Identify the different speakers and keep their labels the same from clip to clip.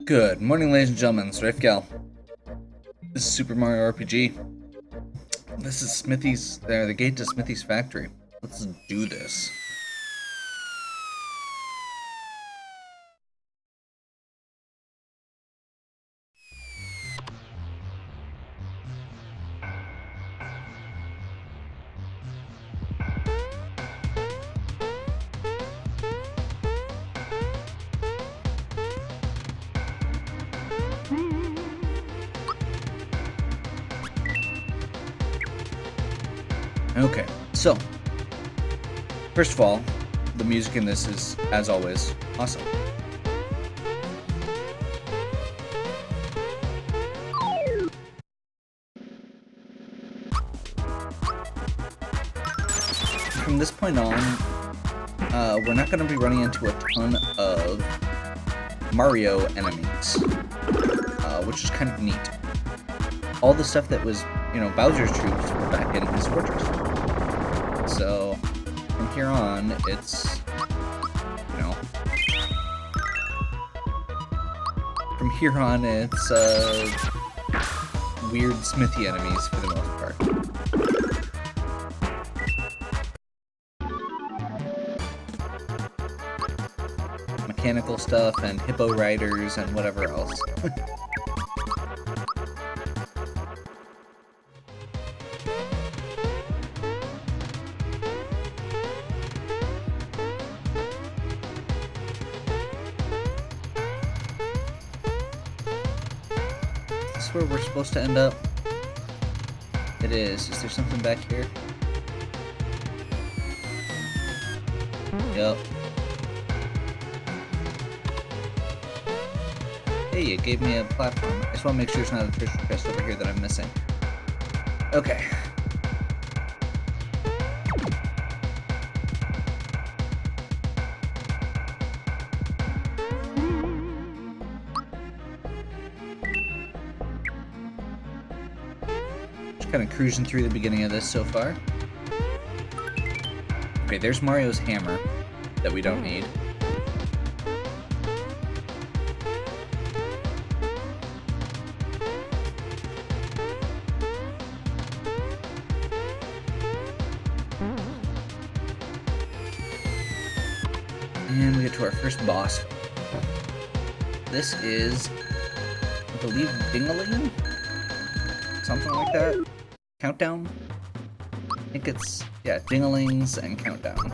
Speaker 1: Good morning, ladies and gentlemen. It's Rafgal. This is Super Mario RPG. This is Smithy's, the gate to Smithy's factory. Let's do this. Okay, so first of all, the music in this is, as always, awesome. From this point on, we're not going to be running into a ton of Mario enemies, which is kind of neat. All the stuff that was, Bowser's troops were back in his fortress. So, from here on, it's, weird Smithy enemies for the most part. Mechanical stuff and hippo riders and whatever else. Where we're supposed to end up? It is. Is there something back here? Yep. Hey, it gave me a platform. I just want to make sure there's not a treasure chest over here that I'm missing. Okay. Kind of cruising through the beginning of this so far. Okay, there's Mario's hammer that we don't need. And we get to our first boss. This is, I believe, Dingaling? Something like that. Countdown? I think it's, yeah, Dingalings and Countdown.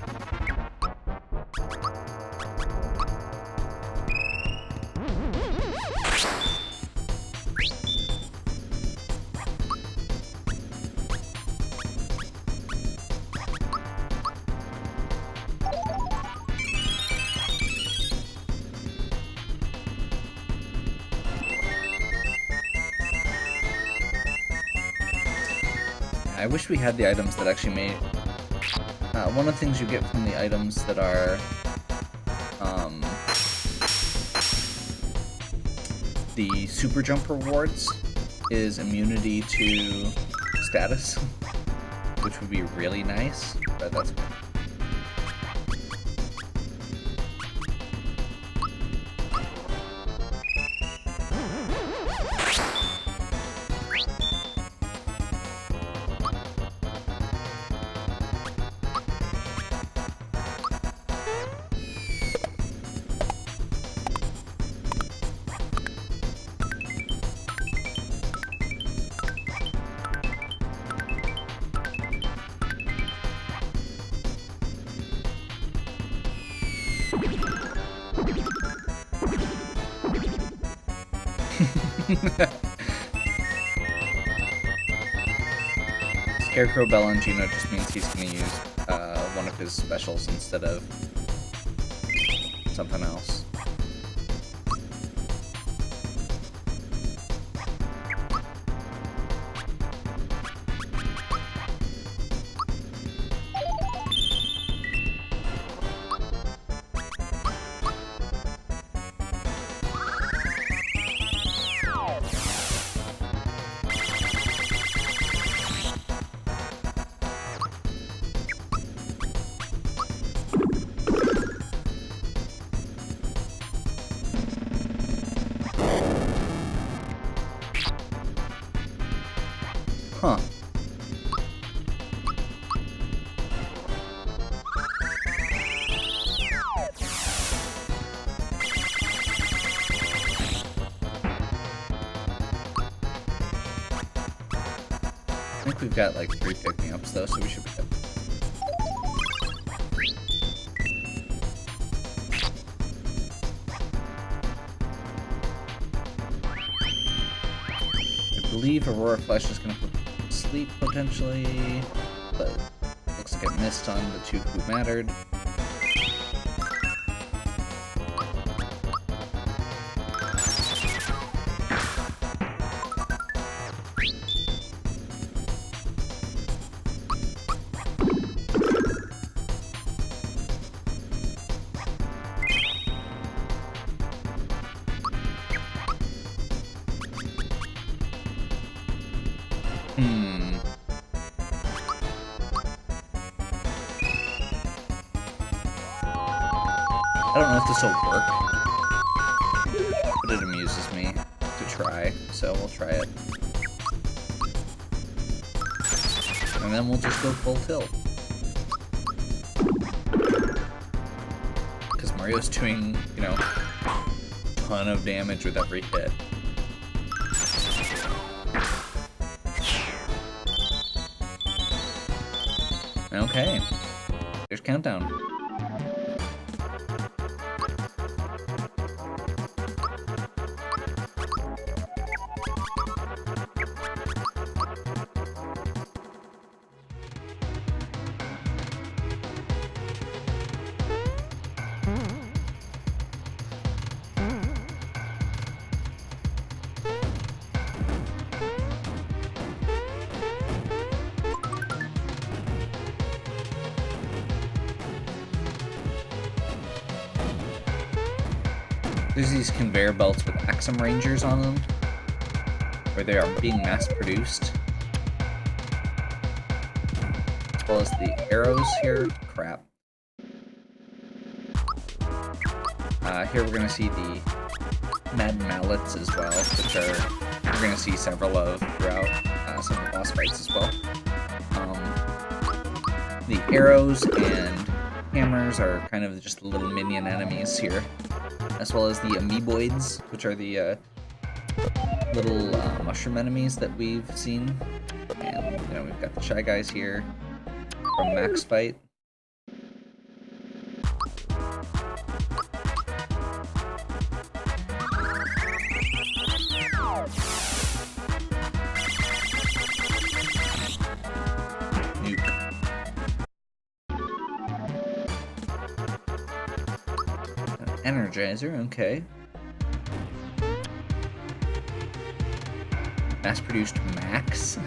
Speaker 1: I wish we had the items that actually made... one of the things you get from the items that are... the Super Jump rewards is immunity to status, which would be really nice, but that's okay. Scarecrow Bellangino just means he's going to use one of his specials instead of something else. Huh. I think we've got like 3 pick-me-ups though, so we should be good. I believe Aurora Flesh is going to put to sleep potentially, but looks like it missed on the 2 who mattered. I don't know if this will work, but it amuses me to try, so we'll try it. And then we'll just go full tilt. Because Mario's doing, you know, a ton of damage with every hit. Okay, there's Countdown. There's these conveyor belts with Axum Rangers on them, where they are being mass-produced. As well as the arrows here. Crap. Here we're going to see the Mad Mallets as well, which we're going to see several of throughout some of the boss fights as well. The arrows and hammers are kind of just little minion enemies here, as well as the Amoeboids, which are the little mushroom enemies that we've seen. And, you know, we've got the Shy Guys here from Max Fight. Energizer, okay. Mass-produced Max.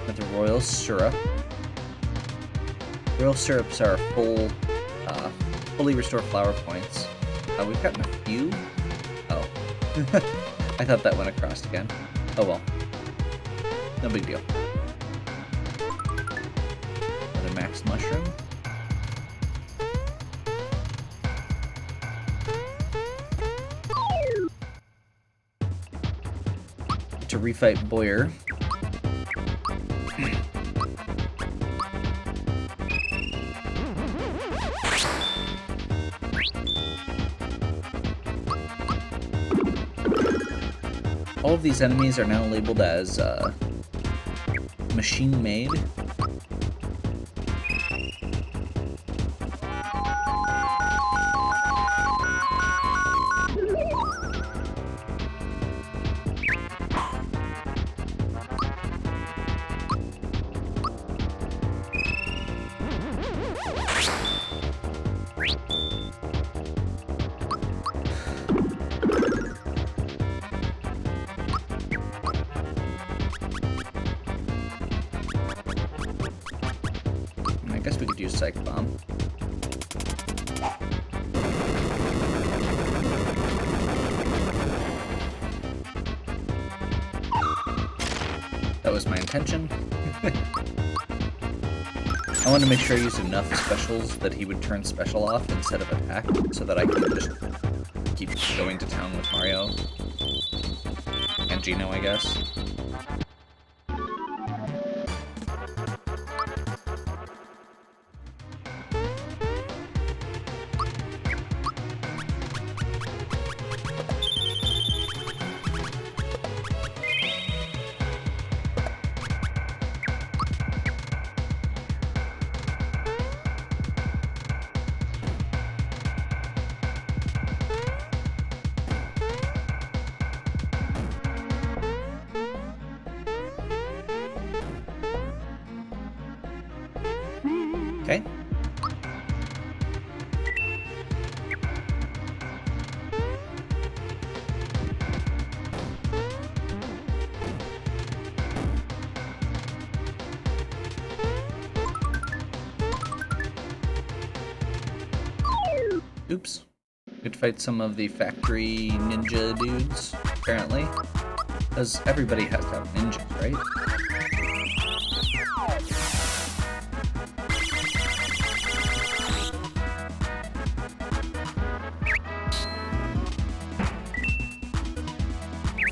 Speaker 1: The Royal Syrup. Royal Syrups are fully restore flower points. We've gotten a few. Oh. I thought that went across again. Oh well. No big deal. Another Max Mushroom. To refight Boyer. All of these enemies are now labeled as machine-made. I guess we could use Psych Bomb. That was my intention. I want to make sure I use enough specials that he would turn special off instead of attack, so that I can just keep going to town with Mario. And Geno, I guess. Okay. Oops. Good to fight some of the factory ninja dudes, apparently. Because everybody has to have ninjas, right?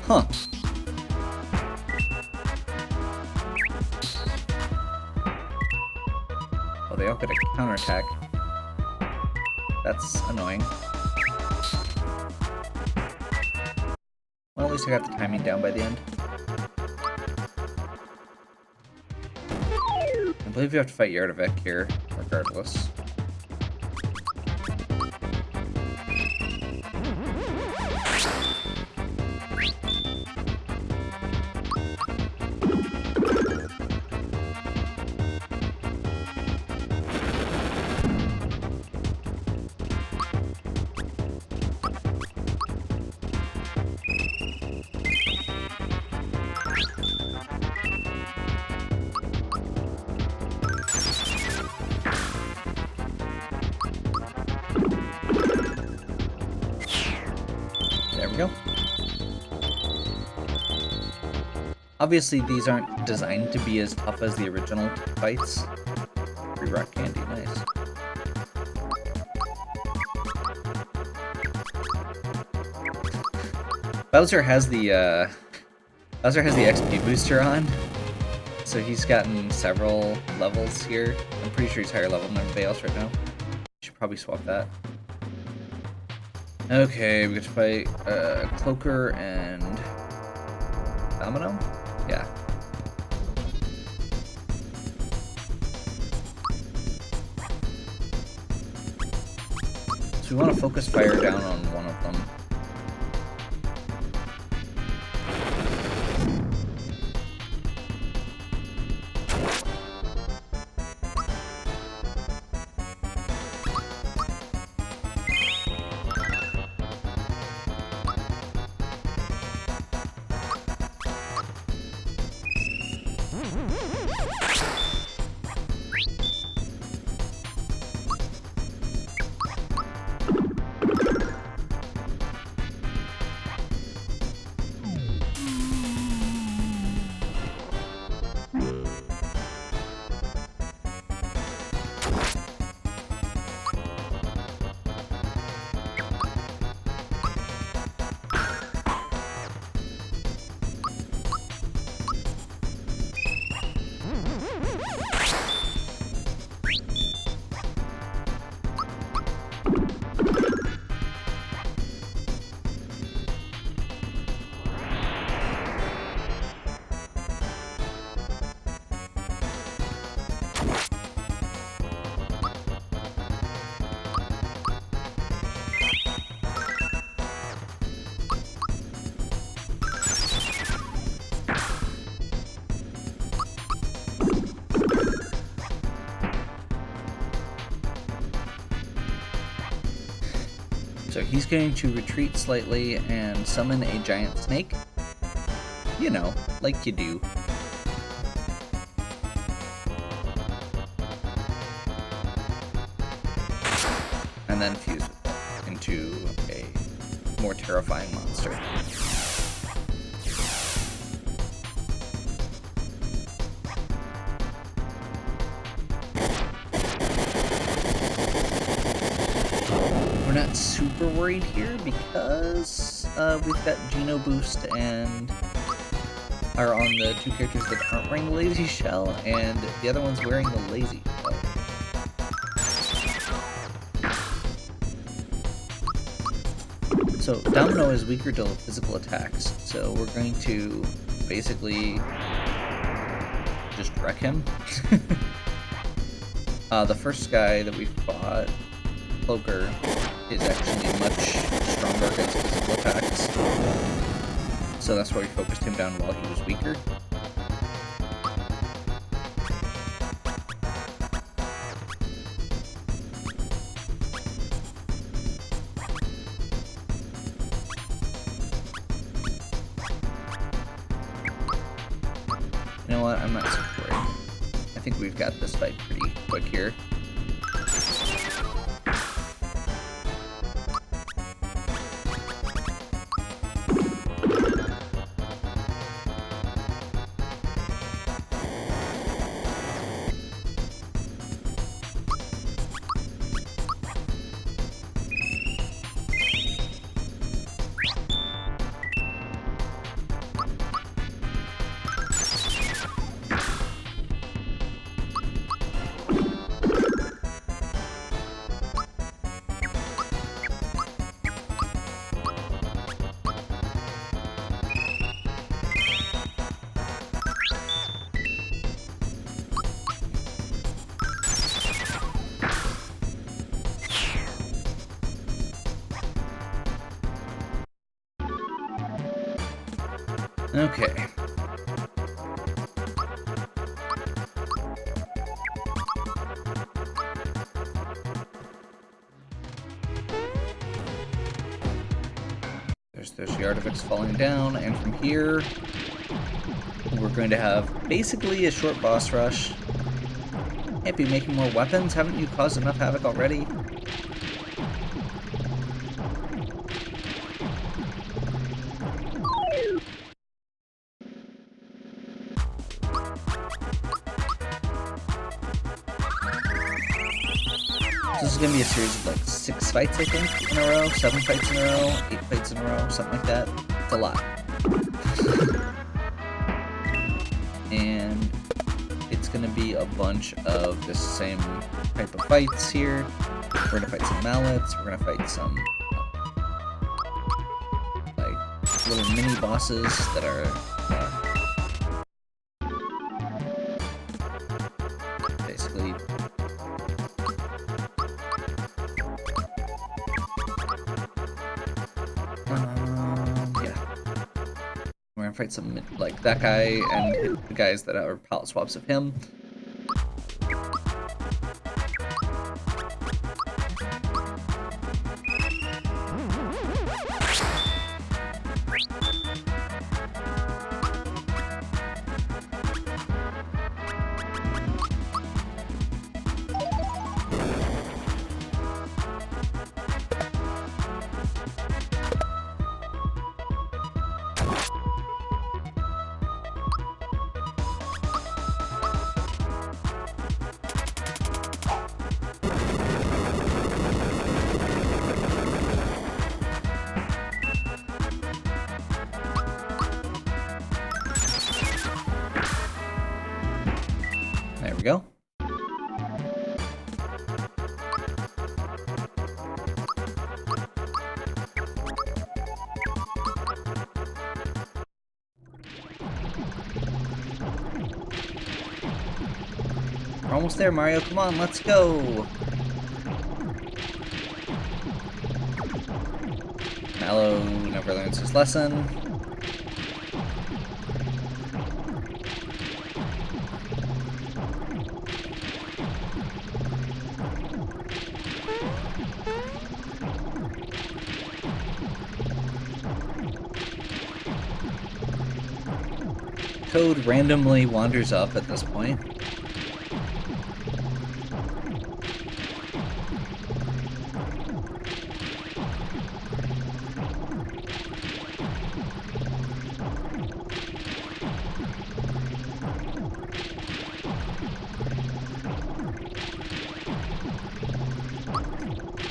Speaker 1: Huh. Oh, they all get a counterattack. That's annoying. Well, at least I got the timing down by the end. I believe you have to fight Yardavik here, regardless. There we go. Obviously, these aren't designed to be as tough as the original fights. Free rock candy, nice. Bowser has the XP booster on, so he's gotten several levels here. I'm pretty sure he's higher level than everybody else right now. Should probably swap that. Okay, we get to fight Cloaker and Domino? Yeah. So we want to focus fire down on one of them. So he's going to retreat slightly and summon a giant snake. You know, like you do. And then fuse it into a more terrifying monster. not super worried here because we've got Geno Boost and are on the two characters that aren't wearing the Lazy Shell, and the other one's wearing the Lazy Shell. So Domino is weaker to physical attacks, so we're going to basically just wreck him. The first guy that we fought, Cloaker, is actually much stronger against physical attacks, so that's why we focused him down while he was weaker. You know what? I'm not so worried. I think we've got this fight pretty quick here. Okay. There's the artifacts falling down, and from here, we're going to have basically a short boss rush. Can't be making more weapons? Haven't you caused enough havoc already? This is going to be a series of like 6 fights, I think, in a row, 7 fights in a row, 8 fights in a row, something like that. It's a lot. And it's going to be a bunch of the same type of fights here. We're going to fight some mallets, we're going to fight some like little mini bosses that are basically we're gonna fight some, like, that guy and the guys that are palette swaps of him. There we go. We're almost there, Mario. Come on, let's go. Mallow never learns his lesson. Toad randomly wanders up at this point.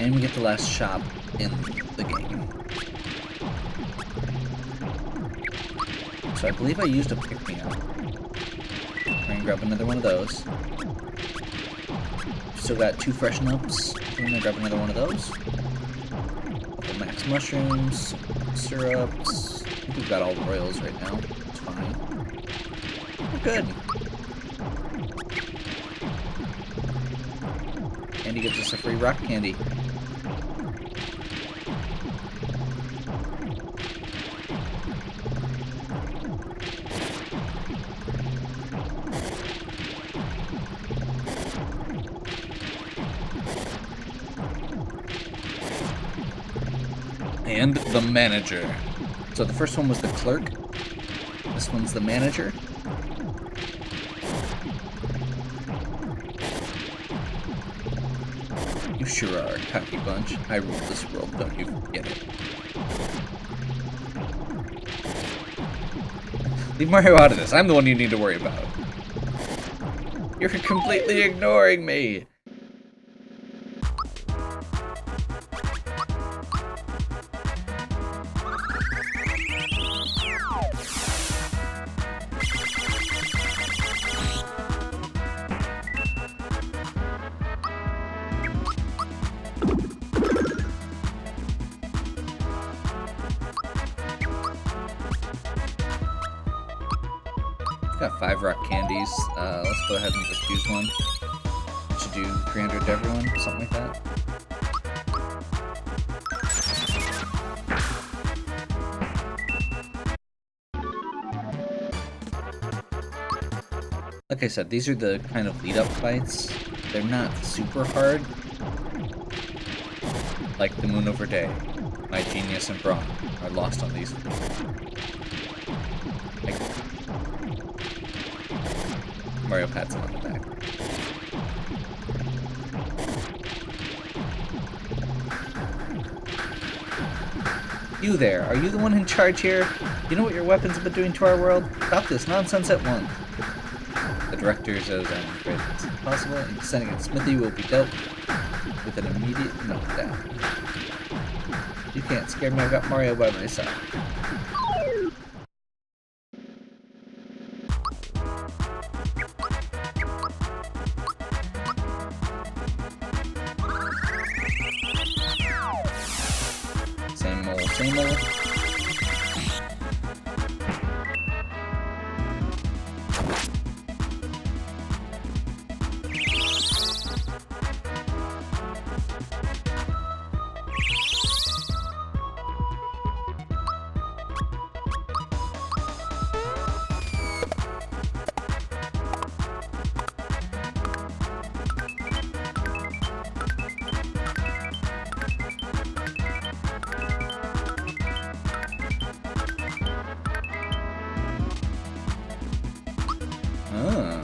Speaker 1: And we get the last shop in the game. So I believe I used a pick-me-up. We're gonna grab another one of those. Still got 2 freshen-ups. I'm gonna grab another one of those. Couple max mushrooms, syrups. I think we've got all royals right now. It's fine. We're good. And he gives us a free rock candy. And the manager. So the first one was the clerk. This one's the manager. You sure are a cocky bunch. I rule this world, don't you forget it. Leave Mario out of this. I'm the one you need to worry about. You're completely ignoring me. Got 5 rock candies. Let's go ahead and just use one. We should do 300 to everyone, something like that. Like I said, these are the kind of lead-up fights. They're not super hard. Like the Moon Over Day. My Genius and Braun are lost on these. Like, Mario pats him on the back. You there, are you the one in charge here? You know what your weapons have been doing to our world? Stop this nonsense at once. The director says I'm afraid it's impossible, and descending on Smithy will be dealt with an immediate meltdown. You can't scare me, I've got Mario by my side. Same old, same old. Oh.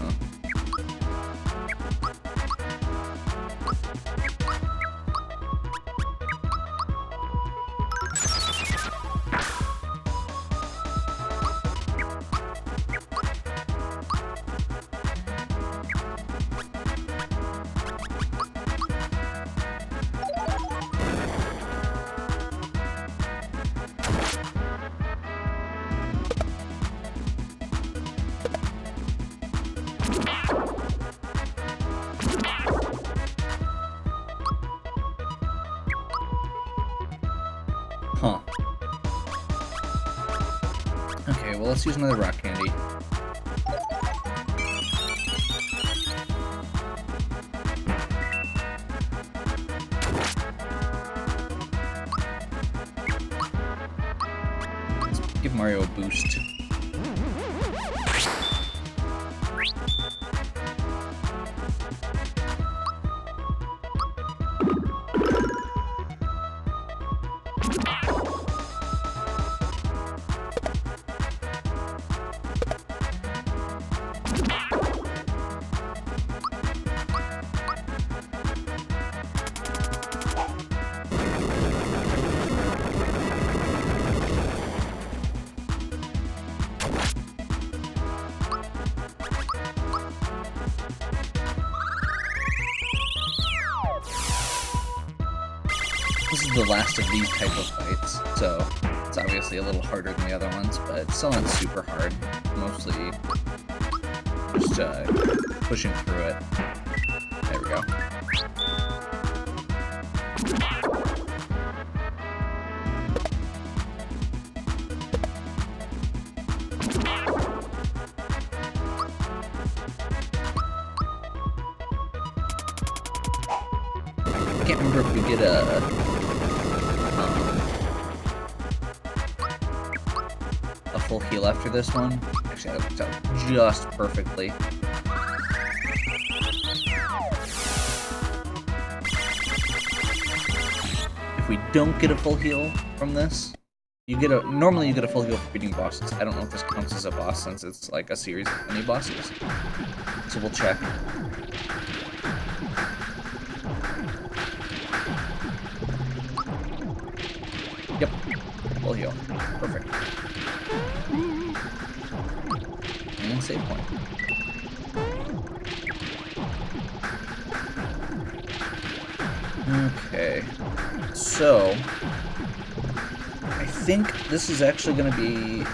Speaker 1: Huh. Okay, well, let's use another rock candy. Let's give Mario a boost. This is the last of these type of fights, so it's obviously a little harder than the other ones, but it's still not super hard. Mostly just pushing through it. There we go. I can't remember if we get a full heal after this one. Actually, that worked out just perfectly. If we don't get a full heal from this, normally you get a full heal for beating bosses. I don't know if this counts as a boss since it's like a series of mini bosses. So we'll check. Yep, full heal. Perfect. And save point. Okay, so I think this is actually going to be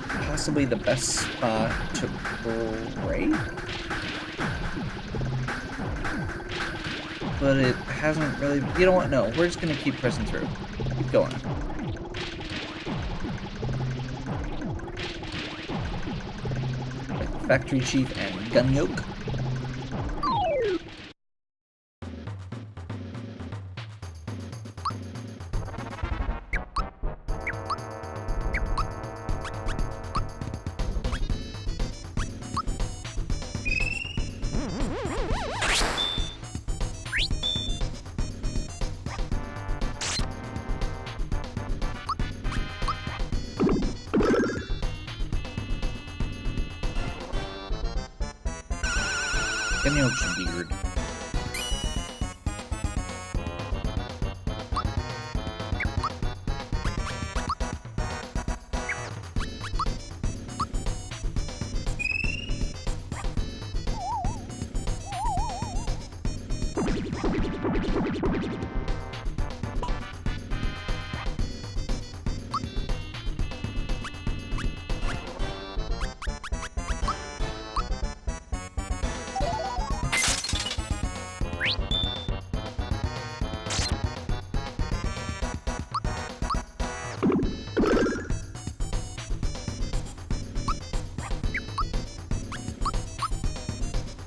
Speaker 1: possibly the best spot to break, but it hasn't really. You know what? No, we're just going to keep pressing through. Keep going. Factory Chief and Gun Yoke. Gun Yoke's weird.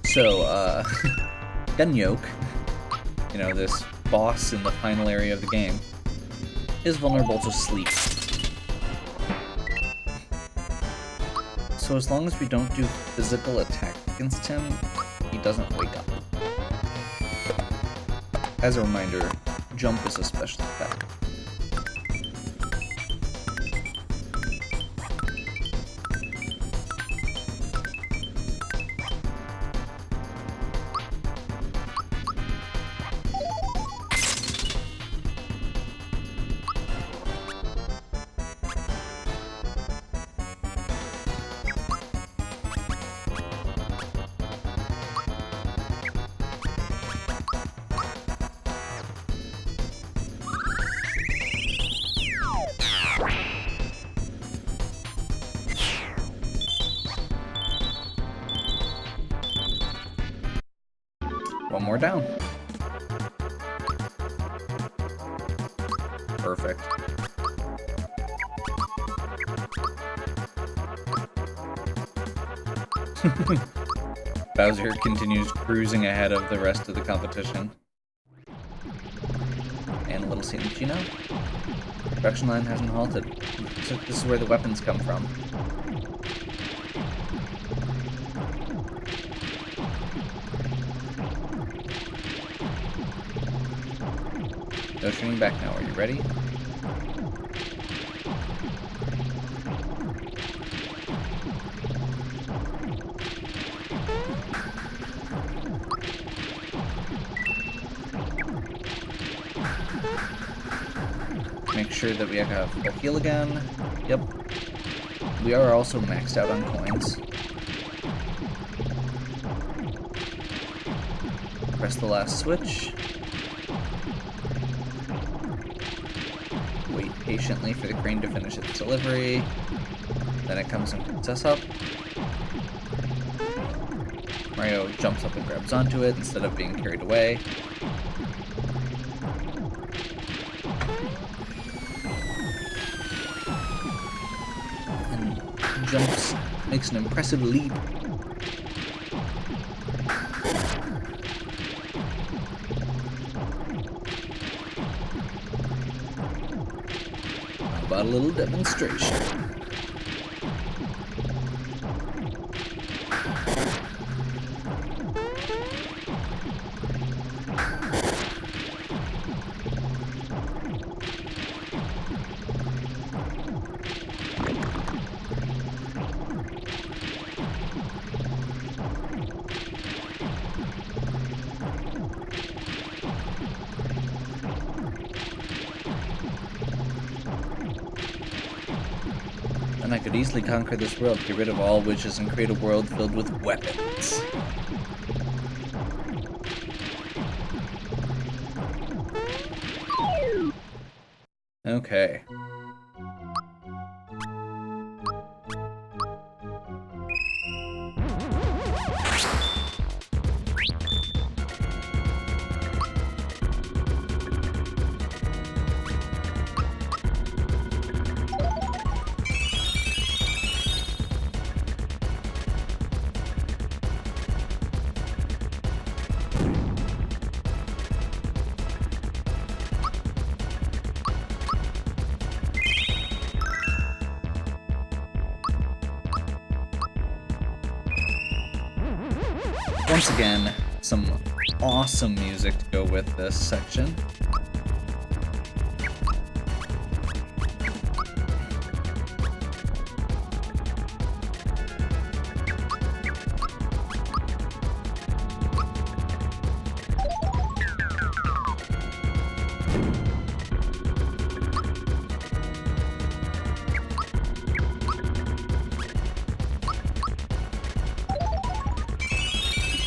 Speaker 1: So, Gun Yoke, you know, this boss in the final area of the game, is vulnerable to sleep. So as long as we don't do physical attack against him, he doesn't wake up. As a reminder, jump is a special attack. One more down. Perfect. Bowser continues cruising ahead of the rest of the competition. And a little scene of Gino. Production line hasn't halted. So this is where the weapons come from. No turning back now. Are you ready? Make sure that we have a full heal again. Yep. We are also maxed out on coins. Press the last switch. patiently for the crane to finish its delivery. Then it comes and picks us up. Mario jumps up and grabs onto it instead of being carried away. And jumps, makes an impressive leap. How about a little demonstration? I could easily conquer this world, get rid of all witches, and create a world filled with weapons. Okay. Once again, some awesome music to go with this section.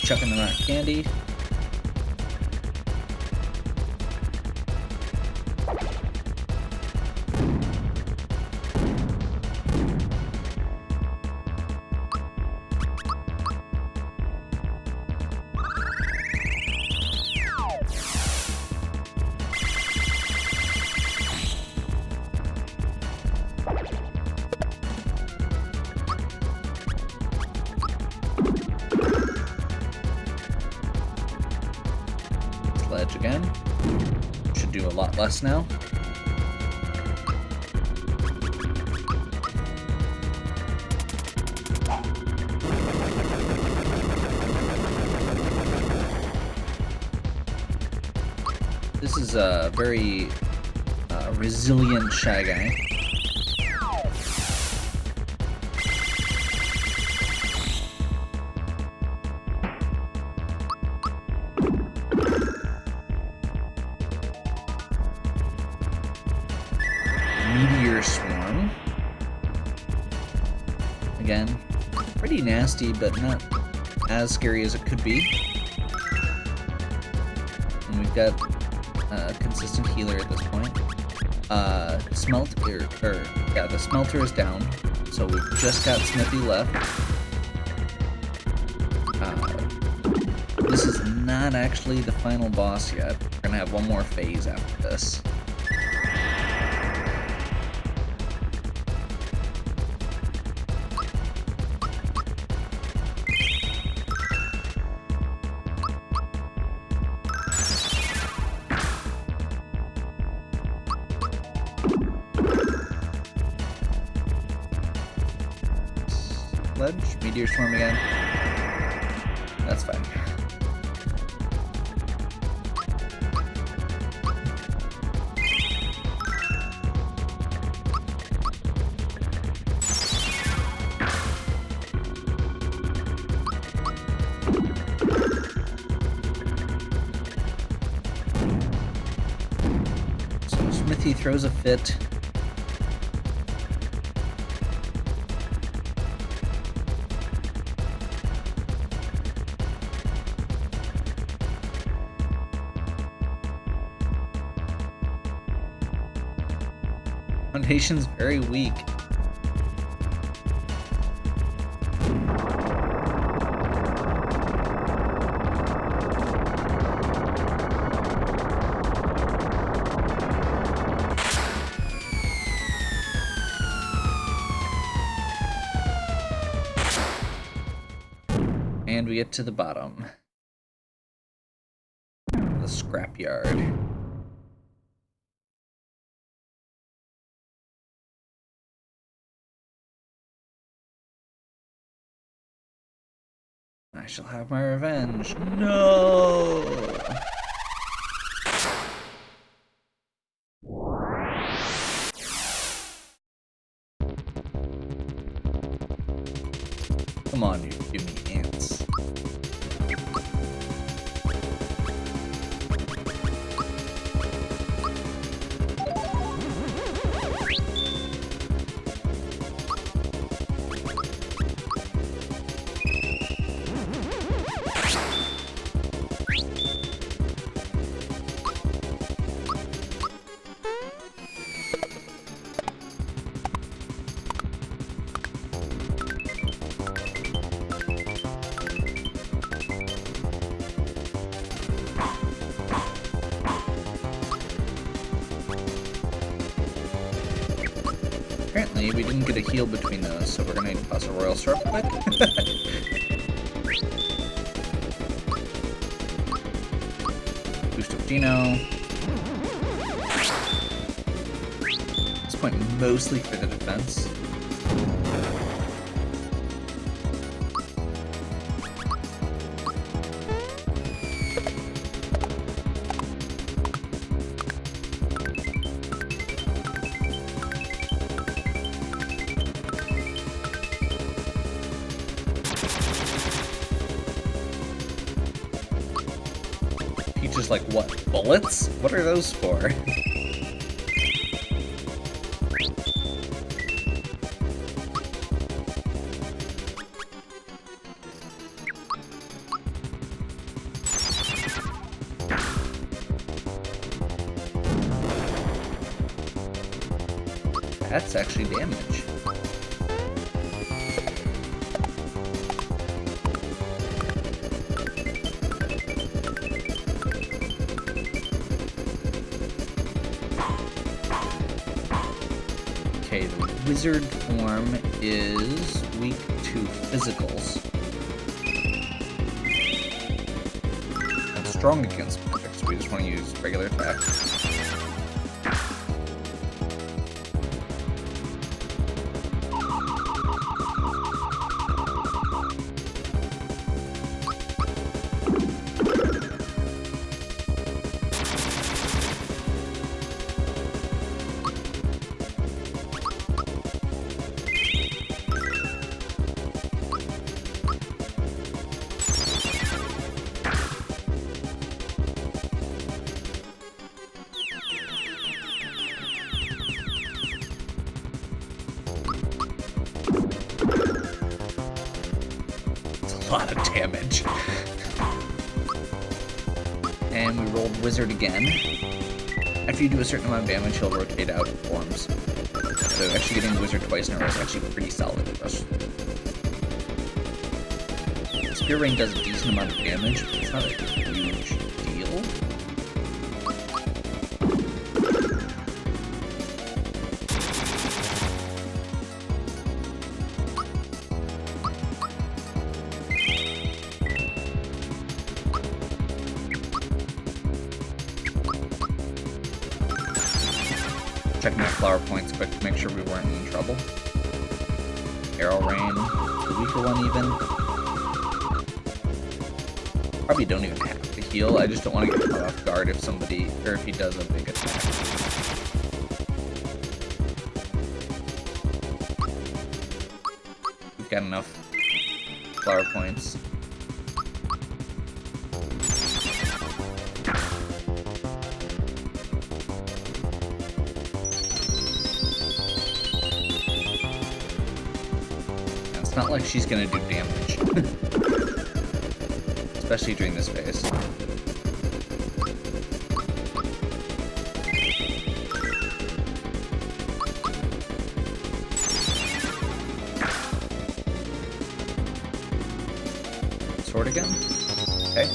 Speaker 1: Chucking the rock candy. Ledge again. Should do a lot less now. This is a very resilient Shy Guy. Meteor Swarm. Again, pretty nasty, but not as scary as it could be. And we've got a consistent healer at this point. The smelter is down, so we've just got Smithy left. This is not actually the final boss yet. We're gonna have one more phase after this. Ledge, Meteor Swarm again. That's fine. So Smithy throws a fit. Foundation's very weak. And we get to the bottom. The scrapyard. I shall have my revenge. No! Come on, you give me ants. Apparently, we didn't get a heal between those, so we're gonna toss a royal syrup quick. Boost of Dino. At this point, mostly for the defense. Just like, what, bullets? What are those for? That's actually damage. Okay, the wizard form is weak to physicals. And strong against magic, so we just want to use regular attacks. A lot of damage. And we rolled wizard again. After you do a certain amount of damage, he'll rotate out forms. So actually getting wizard twice in a row is actually pretty solid with us. Spear Rain does a decent amount of damage, but it's not a huge deal. Checking my flower points quick to make sure we weren't in trouble. Arrow Rain, the weaker one even. Probably don't even have to heal, I just don't want to get caught off guard if somebody, or if he does a big attack. We've got enough flower points. It's not like she's gonna do damage. Especially during this phase. sword again? Okay.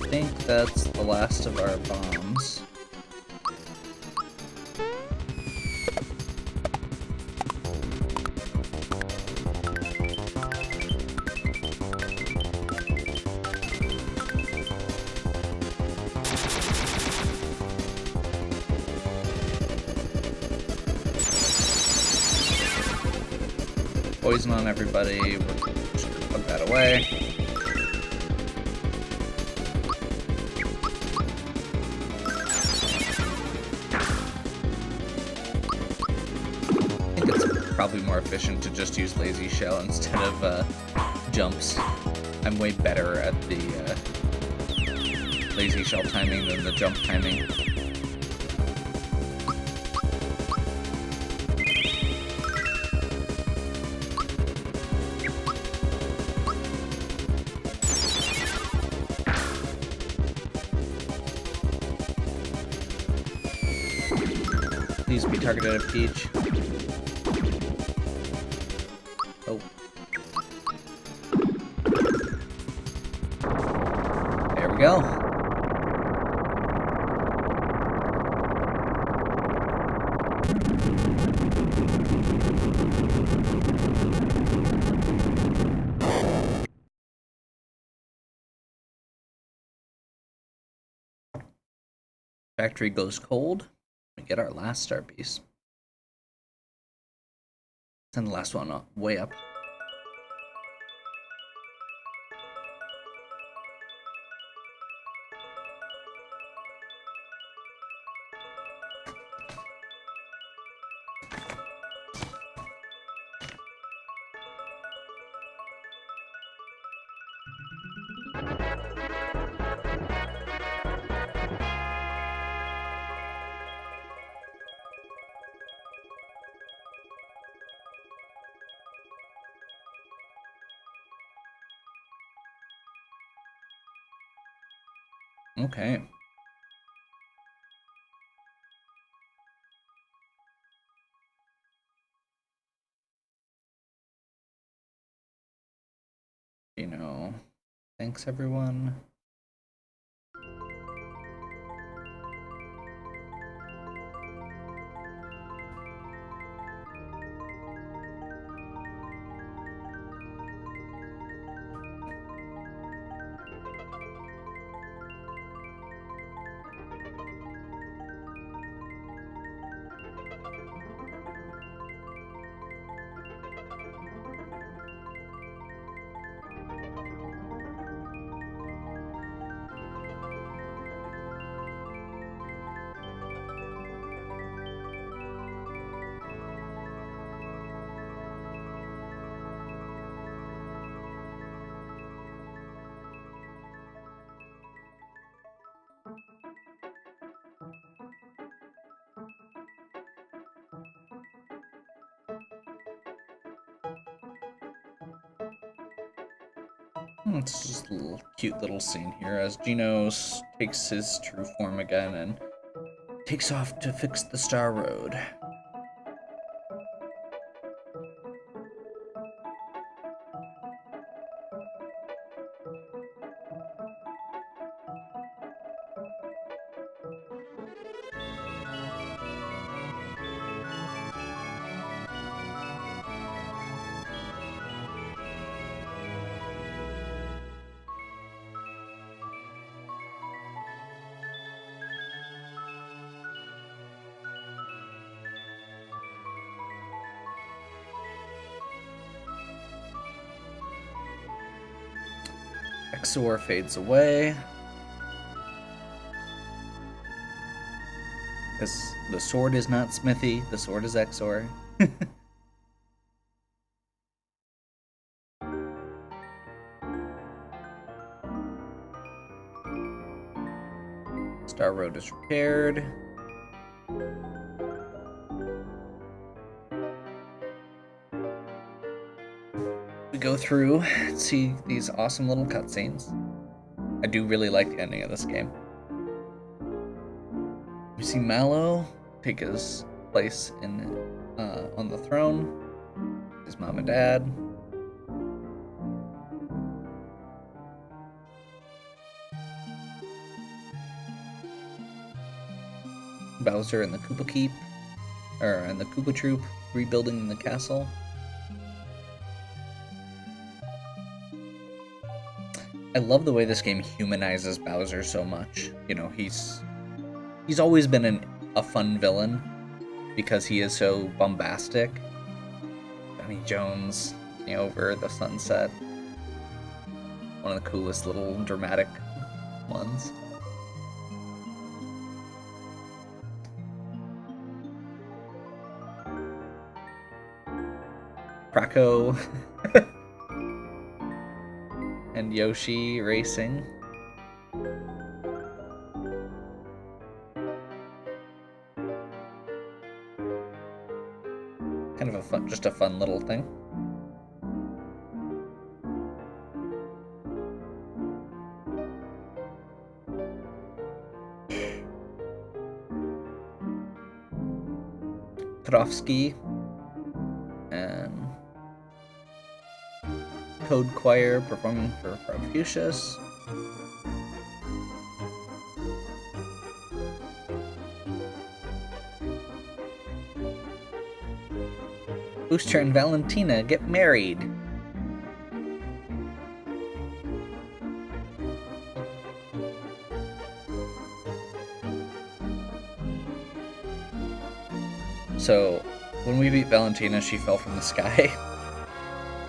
Speaker 1: I think that's the last of our bombs. Poison on everybody. We'll just put that away. Probably more efficient to just use Lazy Shell instead of jumps. I'm way better at the Lazy Shell timing than the jump timing. Please be targeted at Peach. Oh. There we go. Factory goes cold. We get our last star piece. Send the last one up, way up. Okay. You know, thanks everyone. It's just a little cute little scene here as Genos takes his true form again and takes off to fix the Star Road. Exor fades away. Because the sword is not Smithy, the sword is Exor. Star Road is repaired. We go through and see these awesome little cutscenes. I do really like the ending of this game. We see Mallow take his place on the throne. His mom and dad. Bowser and the Koopa Keep, and the Koopa Troop rebuilding the castle. I love the way this game humanizes Bowser so much. You know, he's always been a fun villain because he is so bombastic. Johnny Jones, over the sunset. One of the coolest little dramatic ones. Krako and Yoshi racing. Kind of just a fun little thing. Krovsky and Code Choir performing for Confucius. Booster and Valentina get married. So, when we beat Valentina, she fell from the sky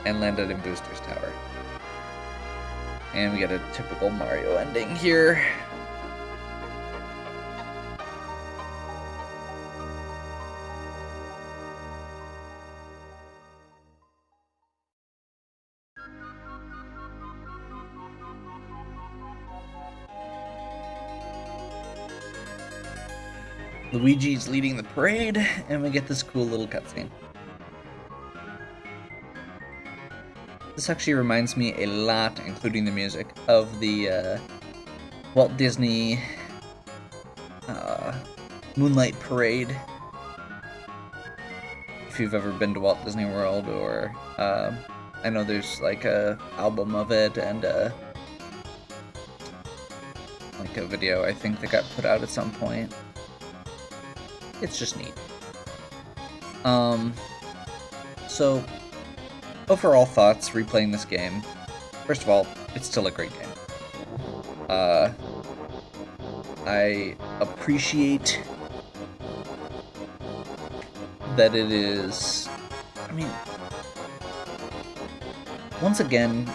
Speaker 1: and landed in Booster's tower. And we get a typical Mario ending here. Luigi's leading the parade, and we get this cool little cutscene. This actually reminds me a lot, including the music, of the Walt Disney Moonlight Parade. If you've ever been to Walt Disney World, or I know there's like a album of it and like a video I think that got put out at some point. It's just neat. So, overall thoughts replaying this game. First of all, it's still a great game. I appreciate that it is... I mean, once again,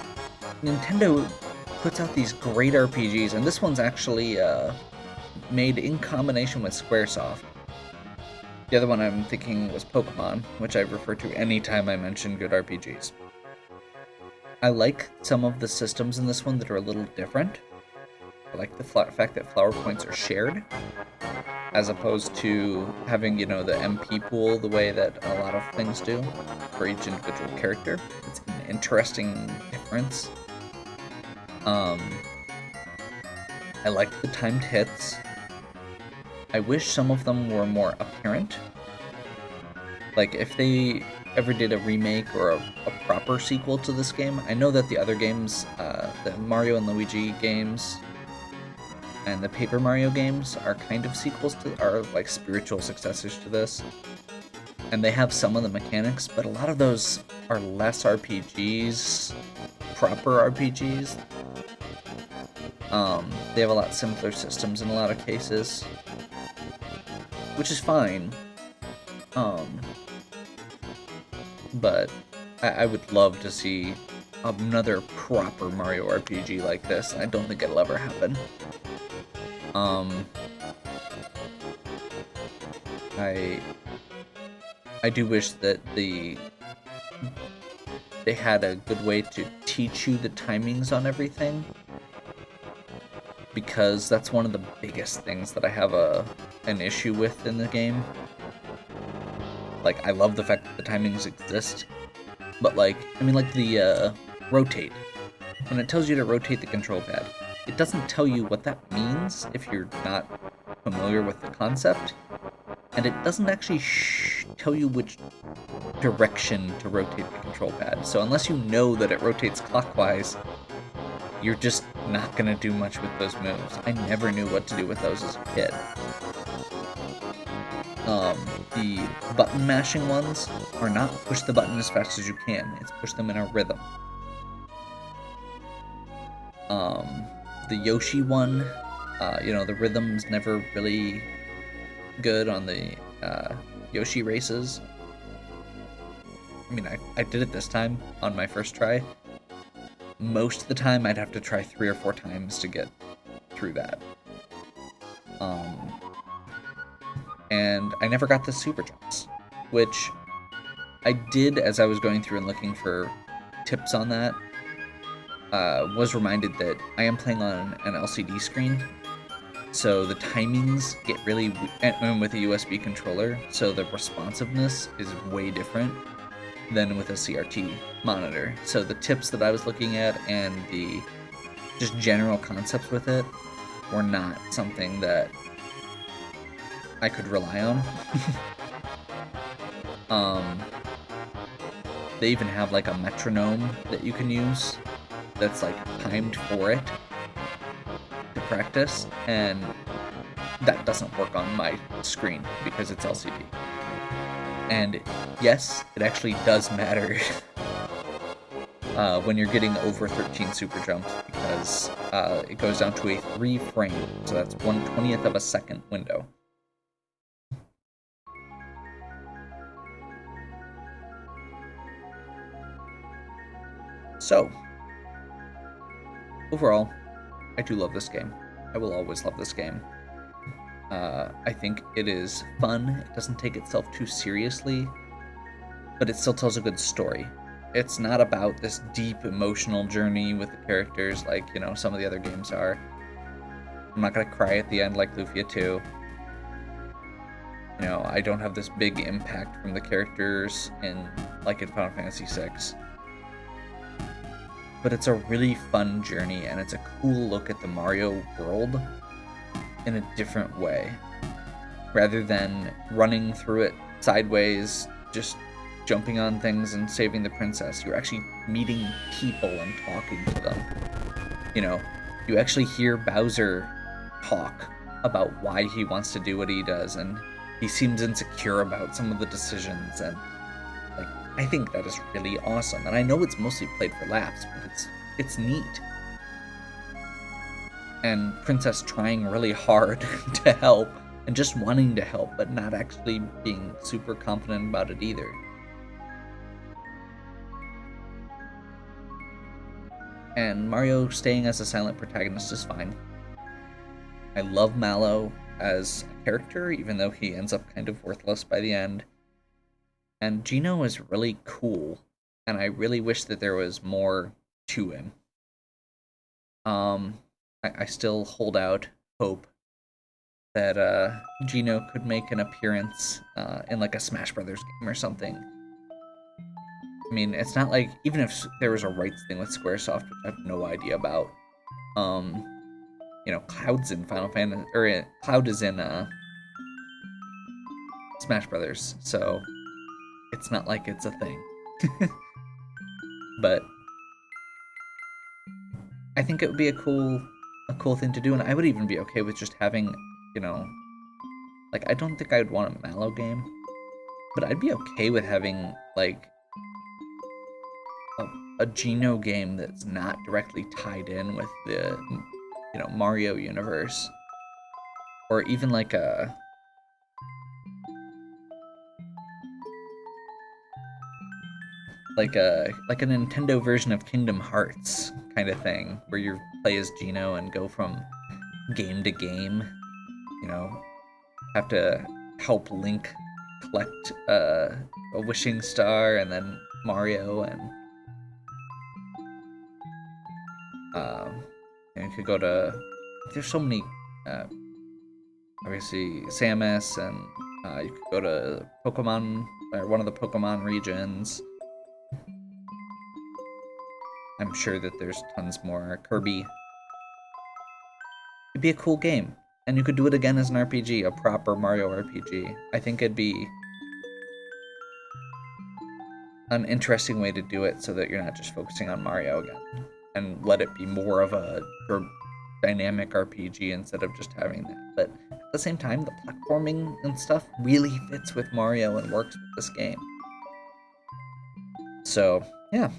Speaker 1: Nintendo puts out these great RPGs, and this one's actually made in combination with Squaresoft. The other one I'm thinking was Pokemon, which I refer to anytime I mention good RPGs. I like some of the systems in this one that are a little different. I like the fact that flower points are shared, as opposed to having, the MP pool the way that a lot of things do for each individual character. It's an interesting difference. I like the timed hits. I wish some of them were more apparent. Like, if they ever did a remake or a proper sequel to this game, I know that the other games, the Mario and Luigi games, and the Paper Mario games are kind of are like spiritual successors to this. And they have some of the mechanics, but a lot of those are less RPGs, proper RPGs. They have a lot simpler systems in a lot of cases, which is fine. But I would love to see another proper Mario RPG like this. I don't think it'll ever happen. I do wish that they had a good way to teach you the timings on everything. because that's one of the biggest things that I have an issue with in the game. Like, I love the fact that the timings exist, but like, I mean, like the rotate. When it tells you to rotate the control pad, it doesn't tell you what that means if you're not familiar with the concept, and it doesn't actually tell you which direction to rotate the control pad. So unless you know that it rotates clockwise, you're just not going to do much with those moves. I never knew what to do with those as a kid. The button mashing ones are not push the button as fast as you can, it's push them in a rhythm. The Yoshi one, the rhythm's never really good on the Yoshi races. I mean, I did it this time on my first try. Most of the time, I'd have to try 3 or 4 times to get through that. And I never got the super jumps, which I did as I was going through and looking for tips on that. Was reminded that I am playing on an LCD screen, so the timings get really, and with a USB controller, so the responsiveness is way different than with a CRT monitor. So the tips that I was looking at and the just general concepts with it were not something that I could rely on. They even have like a metronome that you can use that's like timed for it to practice, and that doesn't work on my screen because it's LCD. And yes, it actually does matter when you're getting over 13 super jumps, because it goes down to a 3 frame, so that's 1/20th of a second window. So, overall, I do love this game. I will always love this game. I think it is fun. It doesn't take itself too seriously, but it still tells a good story. It's not about this deep emotional journey with the characters like, some of the other games are. I'm not gonna cry at the end like Lufia 2. I don't have this big impact from the characters in Final Fantasy VI. But it's a really fun journey, and it's a cool look at the Mario world in a different way. Rather than running through it sideways, just jumping on things and saving the princess, you're actually meeting people and talking to them. You actually hear Bowser talk about why he wants to do what he does, and he seems insecure about some of the decisions, and I think that is really awesome. And I know it's mostly played for laughs, but it's neat. And Princess trying really hard to help, and just wanting to help, but not actually being super confident about it either. And Mario staying as a silent protagonist is fine. I love Mallow as a character, even though he ends up kind of worthless by the end. And Geno is really cool, and I really wish that there was more to him. I still hold out hope that Geno could make an appearance in a Smash Brothers game or something. I mean, it's not like, even if there was a rights thing with Squaresoft, which I have no idea about, Cloud's in Final Fantasy, or Cloud is in Smash Brothers, so it's not like it's a thing. But I think it would be a cool thing to do, and I would even be okay with just having, I don't think I'd want a Mallow game, but I'd be okay with having, a Geno game that's not directly tied in with the, Mario universe. Or even a Nintendo version of Kingdom Hearts kind of thing, where you play as Geno and go from game to game. Have to help Link collect a wishing star, and then Mario, and you could go to there's so many, obviously Samus, and you could go to Pokemon, or one of the Pokemon regions. I'm sure that there's tons more. Kirby. It'd be a cool game. And you could do it again as an RPG, a proper Mario RPG. I think it'd be an interesting way to do it so that you're not just focusing on Mario again. And let it be more of a dynamic RPG instead of just having that. But at the same time, the platforming and stuff really fits with Mario and works with this game. So, yeah.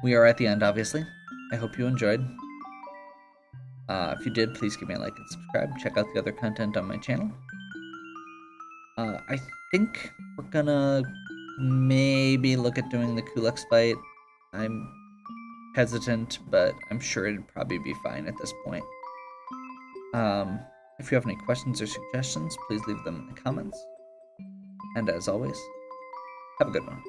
Speaker 1: We are at the end, obviously. I hope you enjoyed. If you did, please give me a like and subscribe. Check out the other content on my channel. I think we're gonna maybe look at doing the Culex fight. I'm hesitant, but I'm sure it'd probably be fine at this point. If you have any questions or suggestions, please leave them in the comments. And as always, have a good one.